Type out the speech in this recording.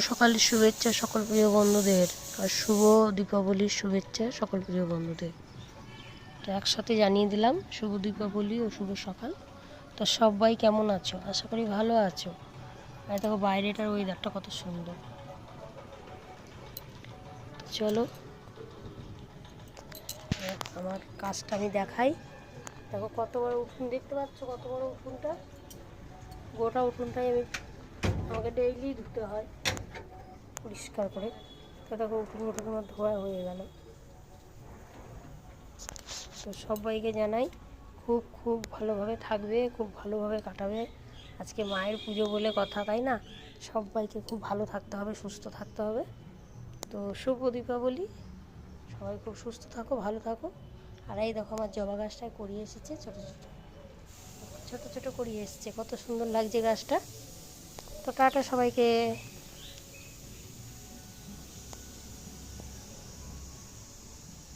সকালের শুভেচ্ছা সকল প্রিয় বন্ধুদের, আর শুভ দীপাবলির শুভেচ্ছা সকল প্রিয় বন্ধুদের। তো একসাথে জানিয়ে দিলাম শুভ দীপাবলি ও শুভ সকাল। তো সবাই কেমন আছো? আশা করি ভালো আছো। আর দেখো বাইরেটার ওয়েদারটা কত সুন্দর। চলো আমার কাজটা আমি দেখাই। দেখো কত বড় উঠোন, দেখতে পাচ্ছ কত বড় উঠোনটা? গোটা উঠোনটাই আমাকে ডেইলি ধুতে হয় পরিষ্কার করে। তো দেখো উঠোন আমার ধোয়া হয়ে গেল। তো সবাইকে জানাই খুব খুব ভালোভাবে থাকবে, খুব ভালোভাবে কাটাবে। আজকে মায়ের পুজো বলে কথা, তাই না? সবাইকে খুব ভালো থাকতে হবে, সুস্থ থাকতে হবে। তো শুভ দীপাবলি, সবাই খুব সুস্থ থাকো, ভালো থাকো। আর এই দেখো আমার জবা গাছটায় করিয়ে এসেছে, ছোটো ছোটো ছোটো ছোটো করিয়ে এসেছে, কত সুন্দর লাগছে গাছটা। তো টাটা সবাইকে।